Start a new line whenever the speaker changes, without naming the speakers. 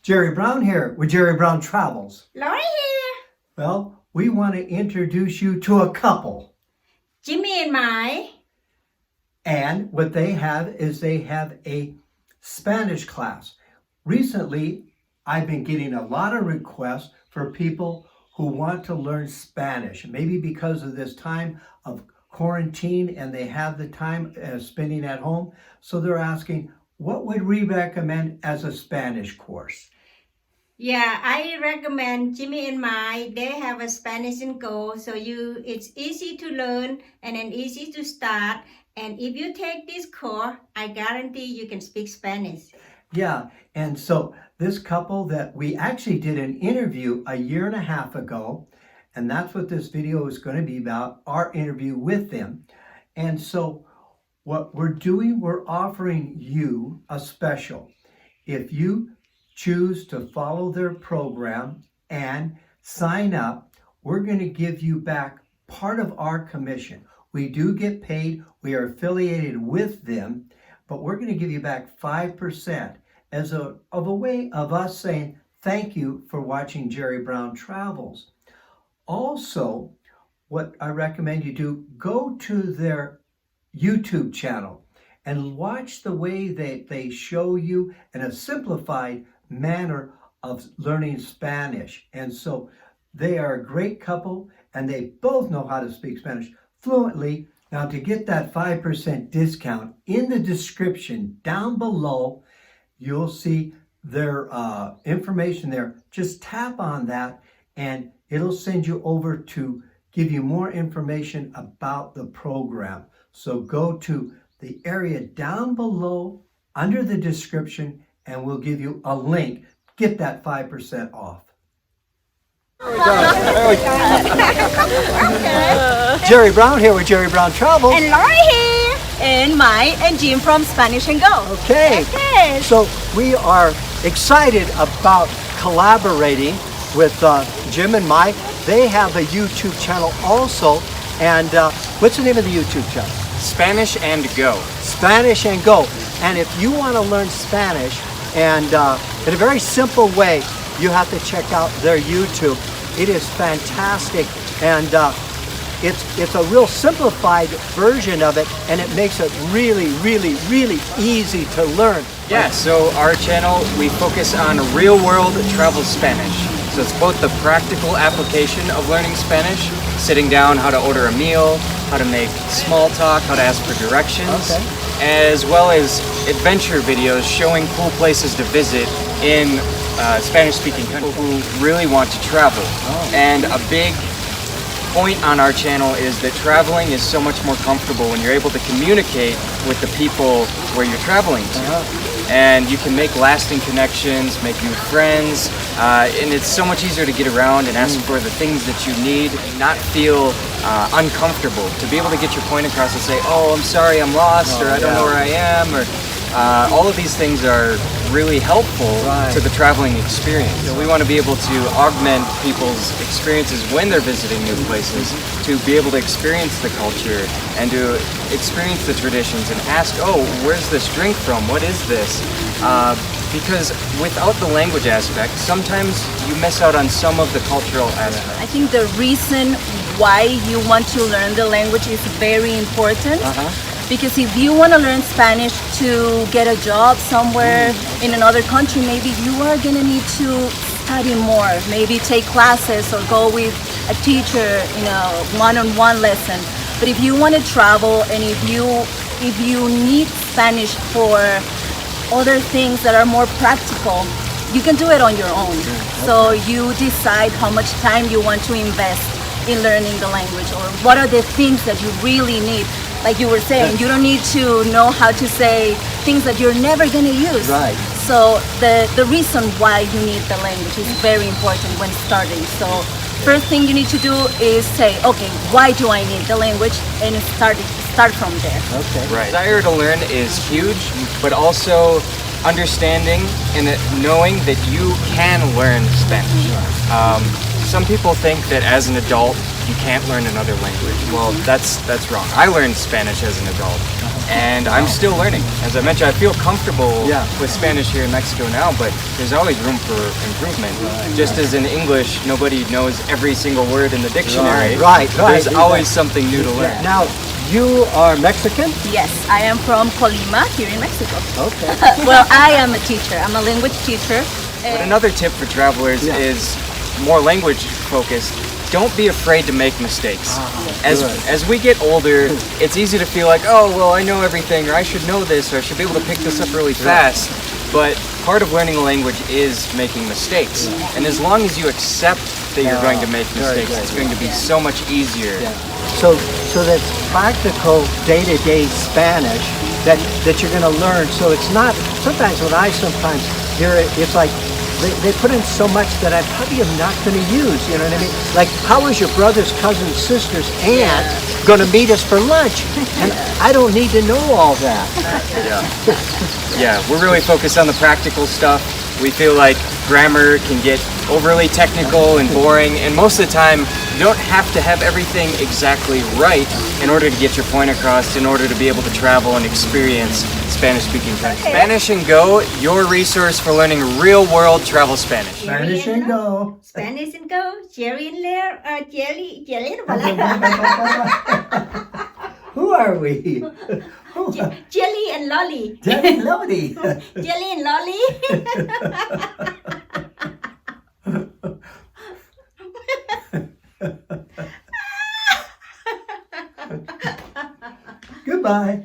Jerry Brown here with Jerry Brown Travels.
Lori here.
Well, we want to introduce you to a couple.
Jimmy and Mai.
And what they have is they have a Spanish class. Recently, I've been getting a lot of requests for people who want to learn Spanish. Maybe because of this time of quarantine and they have the time spending at home. So they're asking, what would we recommend as a Spanish course?
Yeah, I recommend Jimmy and Mai. They have a Spanish and Go, so it's easy to learn and then easy to start. And if you take this course, I guarantee you can speak Spanish.
Yeah, and so this couple that we actually did an interview a year and a half ago, and that's what this video is going to be about, our interview with them. And so what we're doing, we're offering you a special. If you choose to follow their program and sign up, we're going to give you back part of our commission. We do get paid. We are affiliated with them, but we're going to give you back 5% as a way of us saying thank you for watching Jerry Brown Travels. Also, what I recommend you do, go to their YouTube channel and watch the way they show you in a simplified manner of learning Spanish. And so they are a great couple and they both know how to speak Spanish fluently. Now, to get that 5% discount, in the description down below, you'll see their information there. Just tap on that and it'll send you over to give you more information about the program. So go to the area down below under the description and we'll give you a link. Get that 5% off. Jerry Brown here with Jerry Brown Travels.
And Lori here.
And Mai and Jim from Spanish and Go.
Okay. So we are excited about collaborating with Jim and Mai. They have a YouTube channel also. And what's the name of the YouTube channel?
Spanish and Go.
Spanish and Go. And if you want to learn Spanish, and in a very simple way, you have to check out their YouTube. It is fantastic, and it's a real simplified version of it, and it makes it really, really, really easy to learn.
Yeah, so our channel, we focus on real-world travel Spanish. So it's both the practical application of learning Spanish, sitting down how to order a meal, how to make small talk, how to ask for directions, as well as adventure videos showing cool places to visit in Spanish-speaking countries who really want to travel. And a big point on our channel is that traveling is so much more comfortable when you're able to communicate with the people where you're traveling to. And you can make lasting connections, make new friends, and it's so much easier to get around and ask for the things that you need, not feel uncomfortable, to be able to get your point across and say, oh, I'm sorry, I'm lost, or I don't know where I am, or all of these things are really helpful to the traveling experience. So we want to be able to augment people's experiences when they're visiting new places, to be able to experience the culture and to experience the traditions and ask, oh, where's this drink from? What is this? Because without the language aspect, sometimes you miss out on some of the cultural aspects.
I think the reason why you want to learn the language is very important. Because if you want to learn Spanish to get a job somewhere in another country, maybe you are going to need to study more, maybe take classes or go with a teacher in a one-on-one lesson. But if you want to travel and if you need Spanish for other things that are more practical, you can do it on your own. So you decide how much time you want to invest in learning the language, or what are the things that you really need. Like you were saying, you don't need to know how to say things that you're never going to use. So the reason why you need the language is very important when starting. So first thing you need to do is say, okay, why do I need the language? And start from there.
Desire to learn is huge, but also understanding and knowing that you can learn Spanish. Some people think that as an adult you can't learn another language. Well, that's wrong. I learned Spanish as an adult. and I'm still learning. As I mentioned, I feel comfortable
Yeah.
with Spanish here in Mexico now, but there's always room for improvement. Just as in English, nobody knows every single word in the dictionary.
Right.
There's always something new to learn.
Now, you are Mexican?
Yes, I am from Colima, here in Mexico.
Okay.
Well, I am a teacher. I'm a language teacher.
But another tip for travelers
Yeah.
is more language focused. Don't be afraid to make mistakes. As we get older, it's easy to feel like, oh, well, I know everything, or I should know this, or I should be able to pick this up really fast. But part of learning a language is making mistakes. And as long as you accept that you're going to make mistakes, it's going to be so much easier.
So that's practical day-to-day Spanish that you're going to learn. So it's not, sometimes when I sometimes hear it, it's like they put in so much that I probably am not going to use, you know what I mean? Like, how is your brother's cousin's sister's aunt going to meet us for lunch? And I don't need to know all that.
Yeah, we're really focused on the practical stuff. We feel like grammar can get overly technical and boring, and most of the time you don't have to have everything exactly right in order to get your point across, in order to be able to travel and experience Spanish-speaking countries. Spanish and Go, your resource for learning real-world travel Spanish.
Spanish and Go.
Spanish and Go. Jerry and Lair. Jelly.
Who are we?
Jelly and Lolly.
Jelly Lodi.
Jelly and Lolly.
Goodbye.